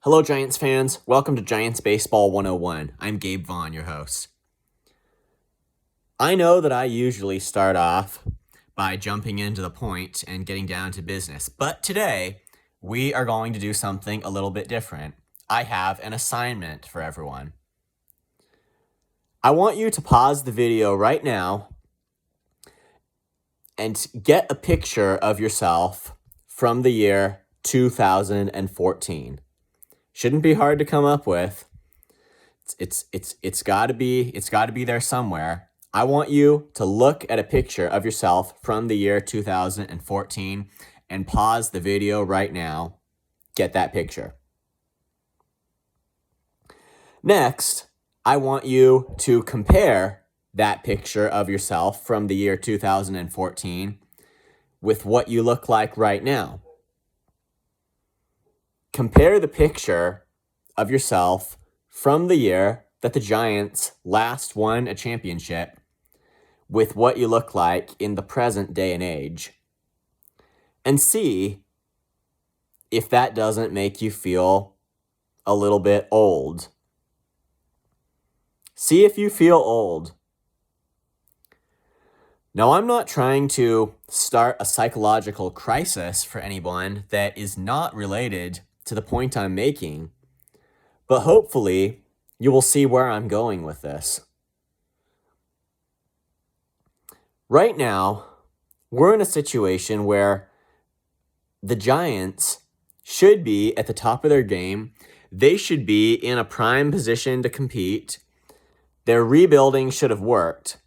Hello, Giants fans. Welcome to Giants Baseball 101. I'm Gabe Vaughn, your host. I know that I usually start off by jumping into the point and getting down to business, but today we are going to do something a little bit different. I have an assignment for everyone. I want you to pause the video right now and get a picture of yourself from the year 2014. Shouldn't be hard to come up with. It's got to be there somewhere. I want you to look at a picture of yourself from the year 2014 and pause the video right now. Get that picture. Next, I want you to compare that picture of yourself from the year 2014 with what you look like right now. Compare the picture of yourself from the year that the Giants last won a championship with what you look like in the present day and age, and see if that doesn't make you feel a little bit old. See if you feel old. Now, I'm not trying to start a psychological crisis for anyone that is not related to the point I'm making, but hopefully you will see where I'm going with this. Right now, we're in a situation where the Giants should be at the top of their game. They should be in a prime position to compete. Their rebuilding should have worked.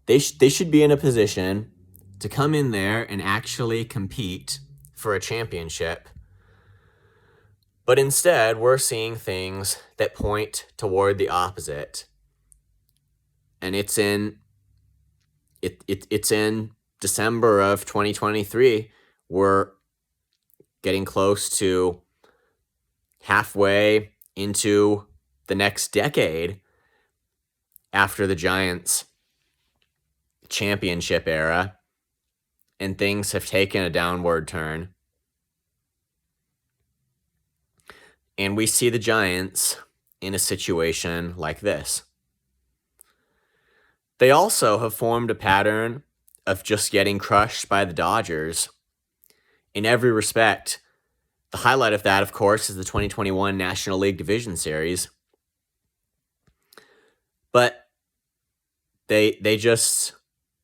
They should be in a position to come in there and actually compete for a championship. But instead, we're seeing things that point toward the opposite. And it's in December of 2023. We're getting close to halfway into the next decade after the Giants' championship era, and things have taken a downward turn. And we see the Giants in a situation like this. They also have formed a pattern of just getting crushed by the Dodgers in every respect. The highlight of that, of course, is the 2021 National League Division Series. But they just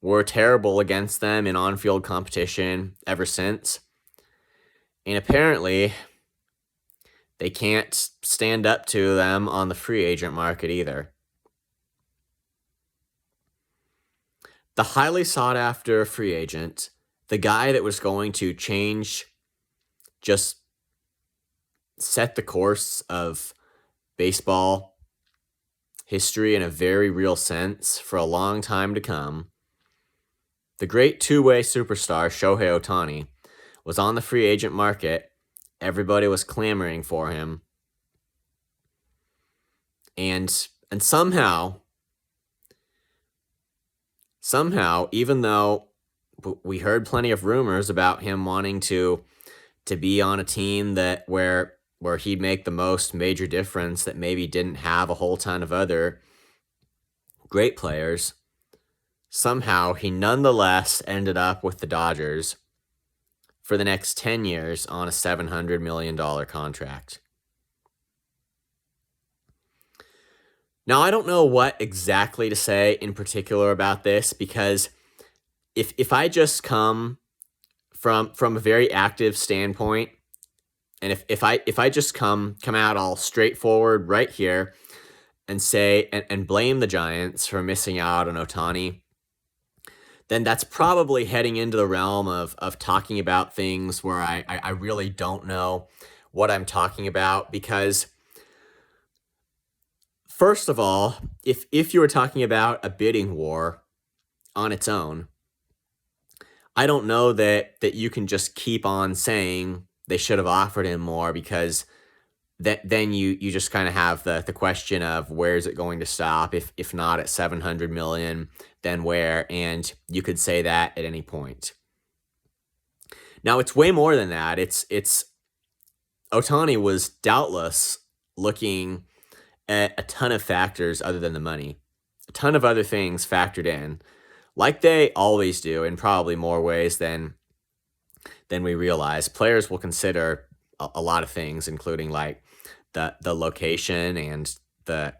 were terrible against them in on-field competition ever since. And apparently, they can't stand up to them on the free agent market either. The highly sought-after free agent, the guy that was going to just set the course of baseball history in a very real sense for a long time to come, the great two-way superstar Shohei Ohtani was on the free agent market. Everybody was clamoring for him. And somehow, even though we heard plenty of rumors about him wanting to be on a team that where he'd make the most major difference, that maybe didn't have a whole ton of other great players, somehow he nonetheless ended up with the Dodgers for the next 10 years on a $700 million contract. Now, I don't know what exactly to say in particular about this, because if I just come from a very active standpoint, and if I just come out all straightforward right here and say and blame the Giants for missing out on Ohtani, then that's probably heading into the realm of talking about things where I really don't know what I'm talking about. Because first of all, if you were talking about a bidding war on its own, I don't know that you can just keep on saying they should have offered him more, because then you just kind of have the question of where is it going to stop? If not at $700 million, then where? And you could say that at any point. Now, it's way more than that. It's Ohtani was doubtless looking at a ton of factors other than the money. A ton of other things factored in, like they always do, in probably more ways than we realize. Players will consider a lot of things, including like the location and the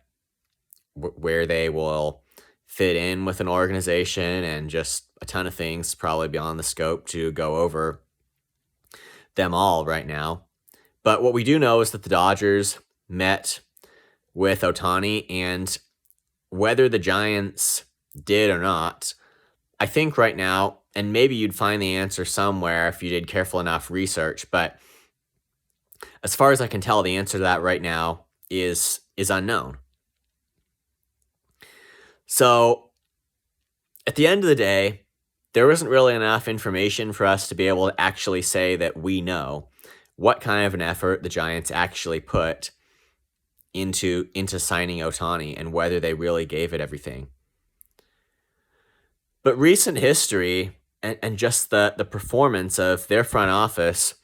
where they will fit in with an organization, and just a ton of things probably beyond the scope to go over them all right now. But what we do know is that the Dodgers met with Ohtani, and whether the Giants did or not, I think right now, and maybe you'd find the answer somewhere if you did careful enough research, but as far as I can tell, the answer to that right now is unknown. So at the end of the day, there isn't really enough information for us to be able to actually say that we know what kind of an effort the Giants actually put into signing Ohtani and whether they really gave it everything. But recent history and just the performance of their front office,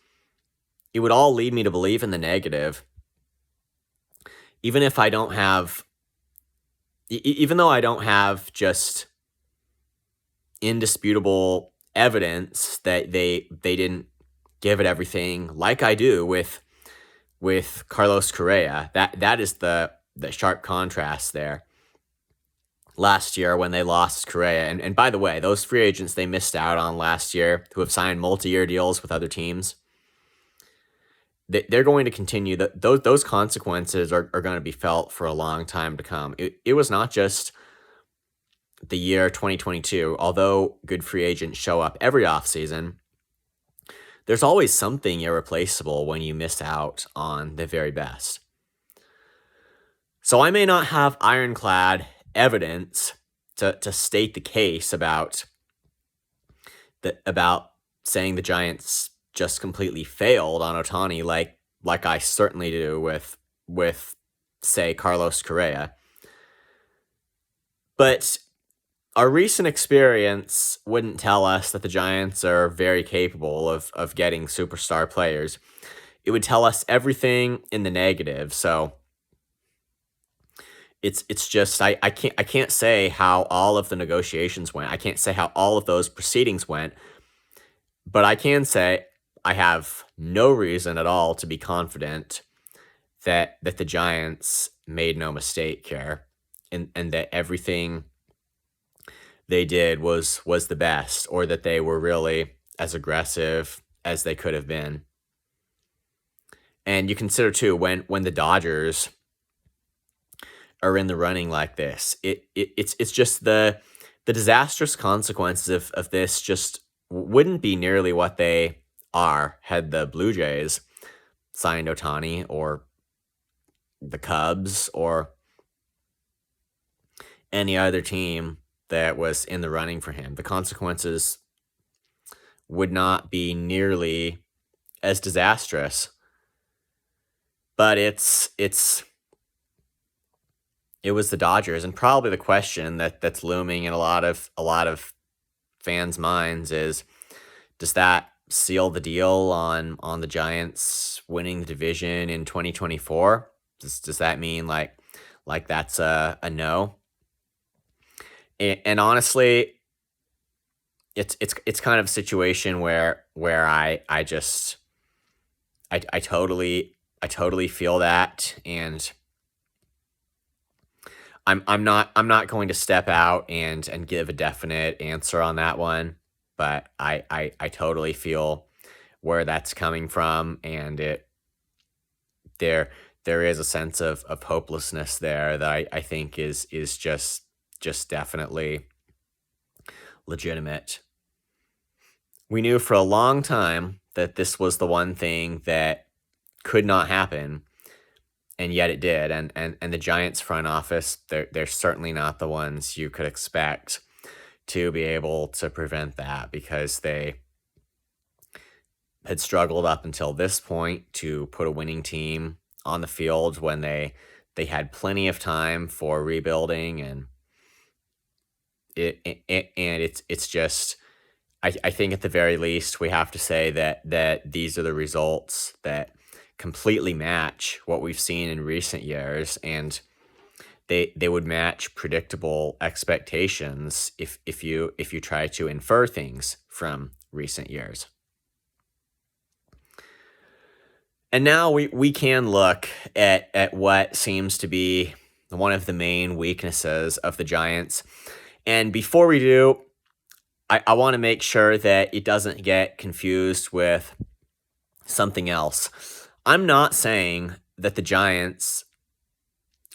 it would all lead me to believe in the negative. Even if I don't have, even though I don't have just indisputable evidence that they didn't give it everything, like I do with Carlos Correa. That is the sharp contrast there. Last year when they lost Correa, and by the way, those free agents they missed out on last year who have signed multi-year deals with other teams, they're going to continue. Those consequences are going to be felt for a long time to come. It was not just the year 2022, although good free agents show up every offseason. There's always something irreplaceable when you miss out on the very best. So I may not have ironclad evidence to state the case about saying the Giants just completely failed on Ohtani, like I certainly do with say Carlos Correa. But our recent experience wouldn't tell us that the Giants are very capable of getting superstar players. It would tell us everything in the negative. So it's just I can't say how all of the negotiations went. I can't say how all of those proceedings went, but I can say I have no reason at all to be confident that the Giants made no mistake here, and that everything they did was the best, or that they were really as aggressive as they could have been. And you consider too, when the Dodgers are in the running like this, it's just the disastrous consequences of this just wouldn't be nearly what they are had the Blue Jays signed Ohtani, or the Cubs, or any other team that was in the running for him. The consequences would not be nearly as disastrous. But it was the Dodgers, and probably the question that's looming in a lot of fans' minds is, does that seal the deal on the Giants winning the division in 2024? Does that mean like that's a no? And honestly, it's kind of a situation where I totally feel that, and I'm not going to step out and give a definite answer on that one, but I totally feel where that's coming from, and there is a sense of hopelessness there that I think is just definitely legitimate. We knew for a long time that this was the one thing that could not happen, and yet it did. And the Giants front office, they're certainly not the ones you could expect to be able to prevent that, because they had struggled up until this point to put a winning team on the field when they had plenty of time for rebuilding, and it's just, I think at the very least we have to say that these are the results that completely match what we've seen in recent years, and they would match predictable expectations if you try to infer things from recent years. And now we can look at what seems to be one of the main weaknesses of the Giants. And before we do, I want to make sure that it doesn't get confused with something else. I'm not saying that the Giants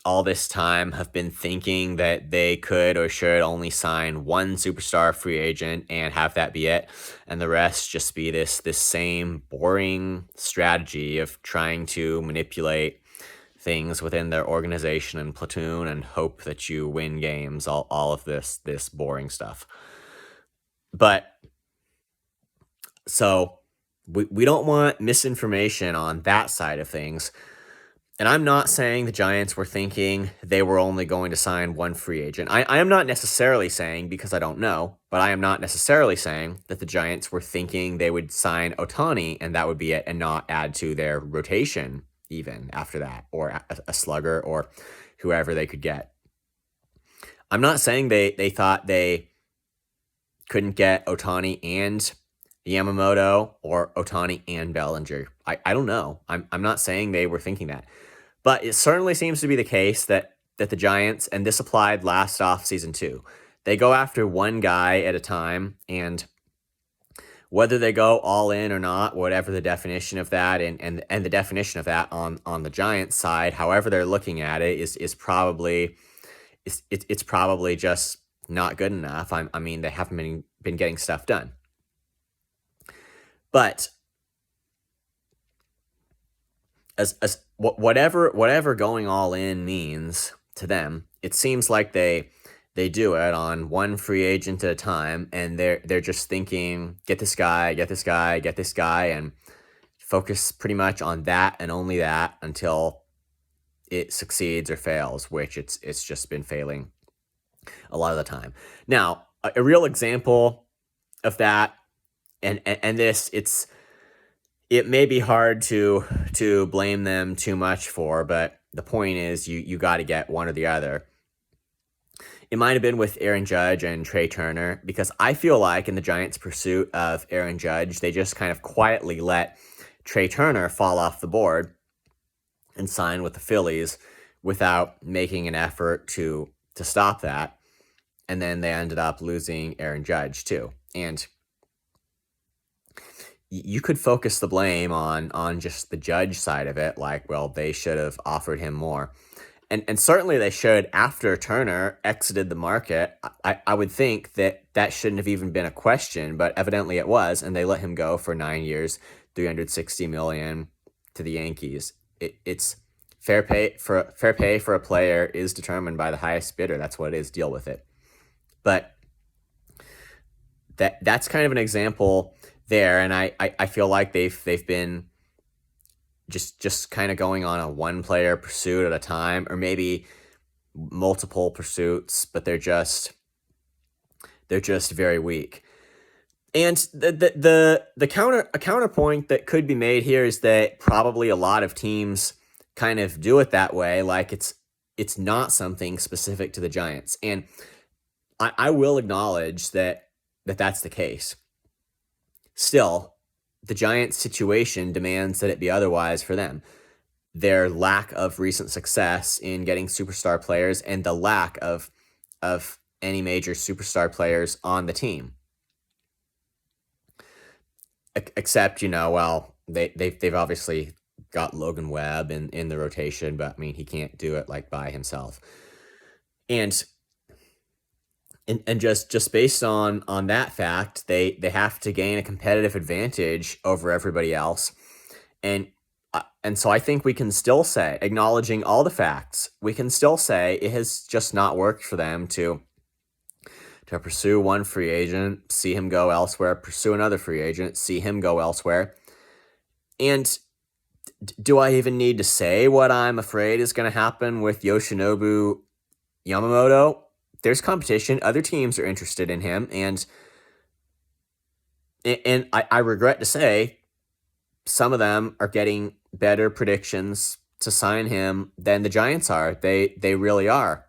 all this time have been thinking that they could or should only sign one superstar free agent and have that be it, and the rest just be this same boring strategy of trying to manipulate things within their organization and platoon and hope that you win games, all of this boring stuff. But so we don't want misinformation on that side of things. And I'm not saying the Giants were thinking they were only going to sign one free agent. I am not necessarily saying, because I don't know, but I am not necessarily saying that the Giants were thinking they would sign Ohtani and that would be it and not add to their rotation even after that, or a slugger or whoever they could get. I'm not saying they thought they couldn't get Ohtani and Yamamoto or Ohtani and Bellinger. I don't know. I'm not saying they were thinking that. But it certainly seems to be the case that the Giants, and this applied last offseason too, they go after one guy at a time, and whether they go all in or not, whatever the definition of that, and the definition of that on the Giants side, however they're looking at it, is probably it's probably just not good enough. I mean, they haven't been getting stuff done. But as whatever going all in means to them, it seems like they do it on one free agent at a time, and they're just thinking, get this guy, and focus pretty much on that and only that until it succeeds or fails, which it's just been failing a lot of the time. Now, a real example of that, and this, it may be hard to blame them too much for, but the point is you got to get one or the other. It might have been with Aaron Judge and Trey Turner, because I feel like in the Giants' pursuit of Aaron Judge, they just kind of quietly let Trey Turner fall off the board and sign with the Phillies without making an effort to stop that. And then they ended up losing Aaron Judge too. And you could focus the blame on just the Judge side of it, like, well, they should have offered him more. And certainly they should. After Turner exited the market, I would think that shouldn't have even been a question, but evidently it was, and they let him go for 9 years, $360 million to the Yankees. It's fair pay for a player is determined by the highest bidder. That's what it is. Deal with it. But that's kind of an example there, and I feel like they've been just kind of going on a one player pursuit at a time, or maybe multiple pursuits, but they're just very weak. And the counterpoint that could be made here is that probably a lot of teams kind of do it that way, like it's not something specific to the Giants. And I will acknowledge that's the case. Still, the Giants' situation demands that it be otherwise for them. Their lack of recent success in getting superstar players, and the lack of any major superstar players on the team. Except, well, they've obviously got Logan Webb in the rotation, but I mean, he can't do it like by himself. And just based on that fact, they have to gain a competitive advantage over everybody else. And so I think we can still say, acknowledging all the facts, we can still say it has just not worked for them to pursue one free agent, see him go elsewhere, pursue another free agent, see him go elsewhere. And do I even need to say what I'm afraid is going to happen with Yoshinobu Yamamoto? There's competition. Other teams are interested in him, and I regret to say some of them are getting better predictions to sign him than the Giants are. They really are.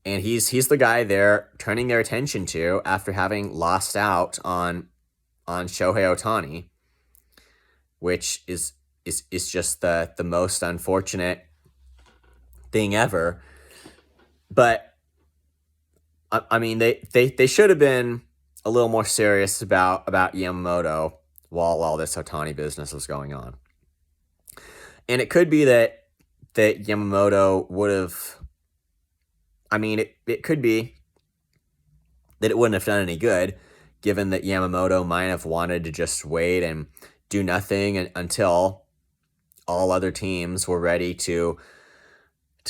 And he's the guy they're turning their attention to after having lost out on Shohei Ohtani, which is just the most unfortunate thing ever. But I mean, they should have been a little more serious about Yamamoto while all this Ohtani business was going on. And it could be that Yamamoto would have, I mean, it could be that it wouldn't have done any good, given that Yamamoto might have wanted to just wait and do nothing until all other teams were ready to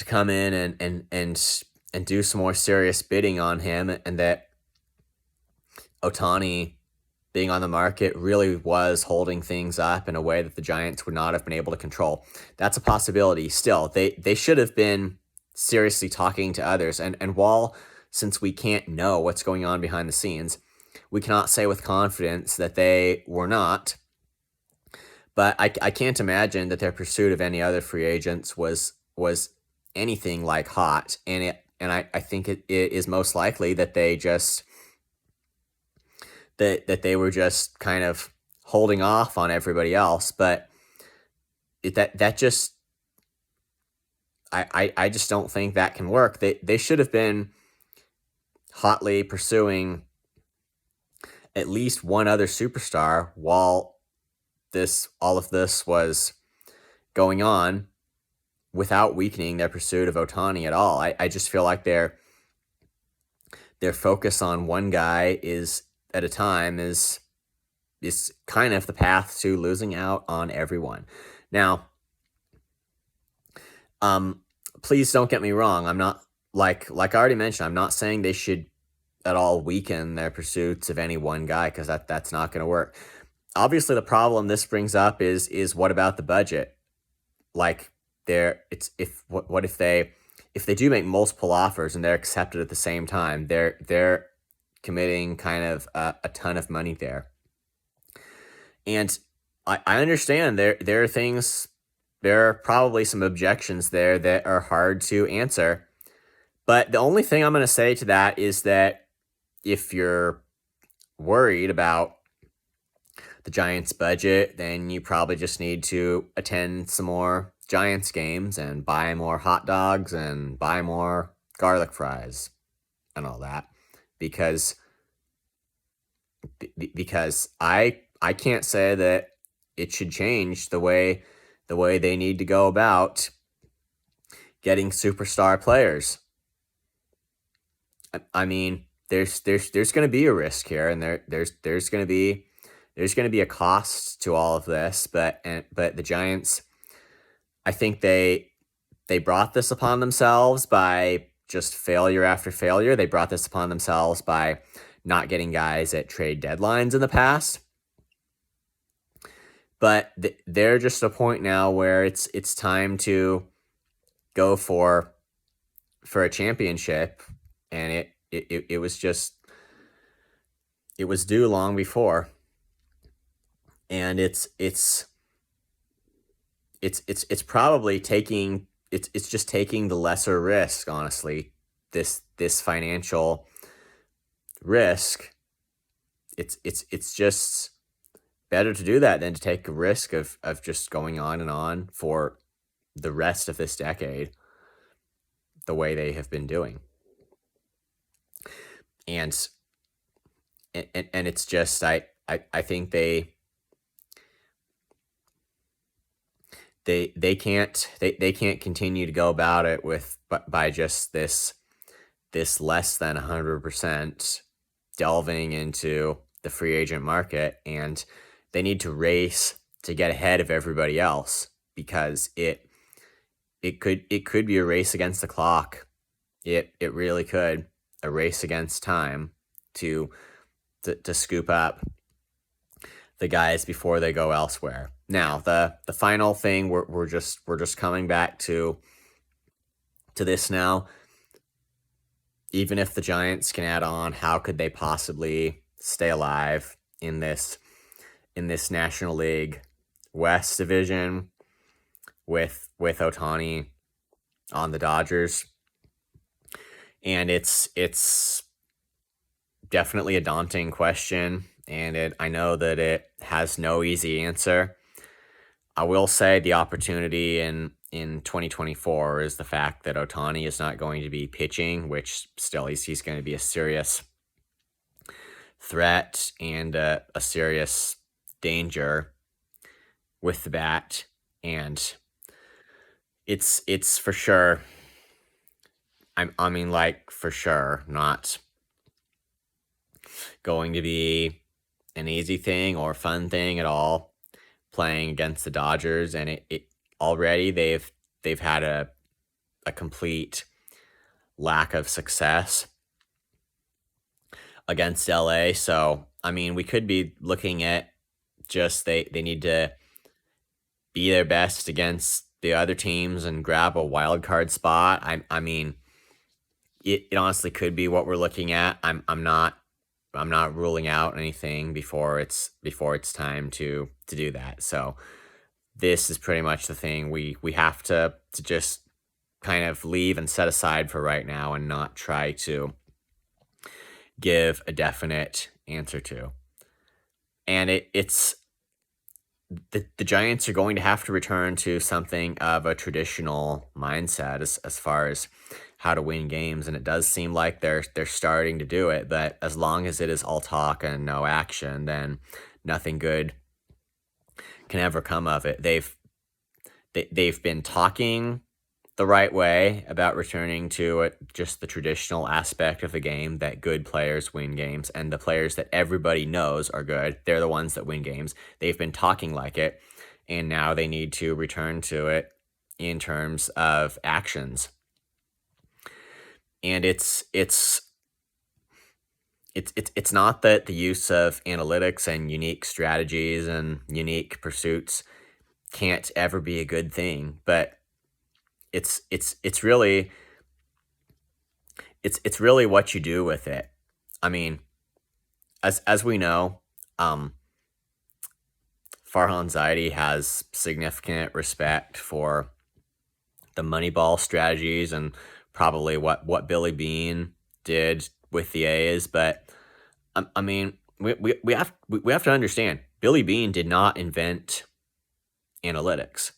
come in and do some more serious bidding on him, and that Ohtani being on the market really was holding things up in a way that the Giants would not have been able to control. That's a possibility. Still, they should have been seriously talking to others. And while, since we can't know what's going on behind the scenes, we cannot say with confidence that they were not. But I can't imagine that their pursuit of any other free agents was anything like hot. And I think it is most likely that they just that they were just kind of holding off on everybody else. But that just I just don't think that can work. They should have been hotly pursuing at least one other superstar while all of this was going on, without weakening their pursuit of Ohtani at all. I just feel like their focus on one guy at a time is kind of the path to losing out on everyone. Now, please don't get me wrong. I'm not, like I already mentioned, I'm not saying they should at all weaken their pursuits of any one guy, because that's not going to work. Obviously, the problem this brings up is what about the budget? Like, what if they do make multiple offers and they're accepted at the same time? They're committing kind of a ton of money there. And I understand there are things, there are probably some objections there that are hard to answer. But the only thing I'm going to say to that is that if you're worried about the Giants' budget, then you probably just need to attend some more Giants games and buy more hot dogs and buy more garlic fries and all that, because I can't say that it should change the way they need to go about getting superstar players. I mean, there's going to be a risk here, and there's going to be a cost to all of this, but the Giants, I think they brought this upon themselves by just failure after failure. They brought this upon themselves by not getting guys at trade deadlines in the past. But they're just a point now where it's time to go for a championship, and it was due long before. And it's probably taking it's just taking the lesser risk, honestly. This financial risk, it's just better to do that than to take a risk of just going on and on for the rest of this decade the way they have been doing. And it's just I think they can't continue to go about it by just this less than 100% delving into the free agent market, and they need to race to get ahead of everybody else, because it could be a race against the clock. It really could, a race against time to scoop up the guys before they go elsewhere. Now, the final thing, we're just coming back to this now. Even if the Giants can add on, how could they possibly stay alive in this National League West division with Ohtani on the Dodgers. And it's definitely a daunting question, and I know that it has no easy answer. I will say the opportunity in 2024 is the fact that Ohtani is not going to be pitching, which still he's going to be a serious threat and a serious danger with the bat. And it's for sure. I mean, like, for sure, not going to be an easy thing or fun thing at all playing against the Dodgers. And it already they've had a complete lack of success against LA. So, I mean, we could be looking at just they need to be their best against the other teams and grab a wild card spot. I mean, it honestly could be what we're looking at. I'm not ruling out anything before it's time to do that. So this is pretty much the thing we have to just kind of leave and set aside for right now and not try to give a definite answer to. And it's the Giants are going to have to return to something of a traditional mindset as far as how to win games, and it does seem like they're starting to do it. But as long as it is all talk and no action, then nothing good can ever come of it. They've been talking the right way about returning to just the traditional aspect of the game, that good players win games, and the players that everybody knows are good, they're the ones that win games. They've been talking like it, and now they need to return to it in terms of actions. And it's not that the use of analytics and unique strategies and unique pursuits can't ever be a good thing, but it's really what you do with it. I mean, as we know, Farhan Zaidi has significant respect for the Moneyball strategies and probably what Billy Beane did with the A's. But I mean, we have to understand, Billy Beane did not invent analytics.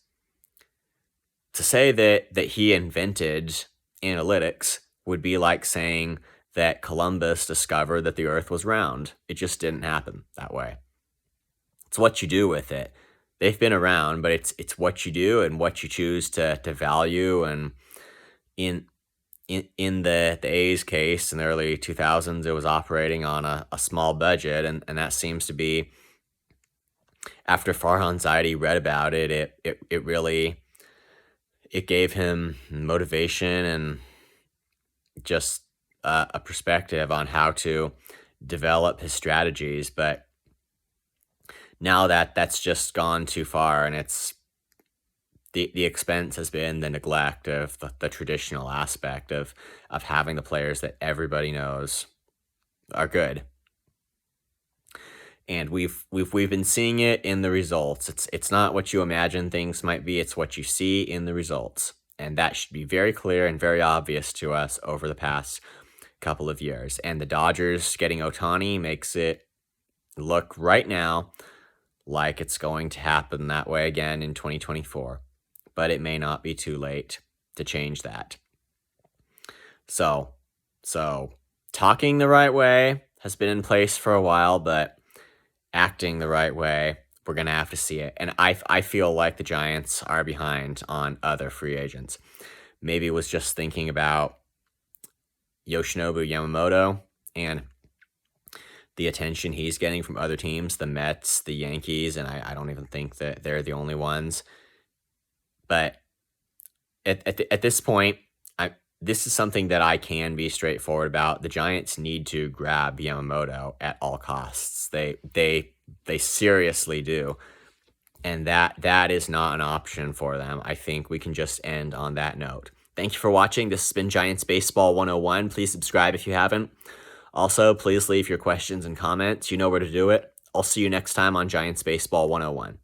To say that he invented analytics would be like saying that Columbus discovered that the earth was round. It just didn't happen that way. It's what you do with it. They've been around, but it's what you do and what you choose to value. And in the A's case, in the early 2000s, it was operating on a small budget, and that seems to be, after Farhan Zaidi read about it, it really gave him motivation and just a perspective on how to develop his strategies. But now that's just gone too far, and it's the expense has been the neglect of the traditional aspect of having the players that everybody knows are good. And we've been seeing it in the results. It's not what you imagine things might be, it's what you see in the results. And that should be very clear and very obvious to us over the past couple of years. And the Dodgers getting Ohtani makes it look right now like it's going to happen that way again in 2024. But it may not be too late to change that. So talking the right way has been in place for a while, but acting the right way, we're going to have to see it. And I feel like the Giants are behind on other free agents. Maybe it was just thinking about Yoshinobu Yamamoto and the attention he's getting from other teams, the Mets, the Yankees, and I don't even think that they're the only ones. But at this point, this is something that I can be straightforward about. The Giants need to grab Yamamoto at all costs. They seriously do. And that is not an option for them. I think we can just end on that note. Thank you for watching. This has been Giants Baseball 101. Please subscribe if you haven't. Also, please leave your questions and comments. You know where to do it. I'll see you next time on Giants Baseball 101.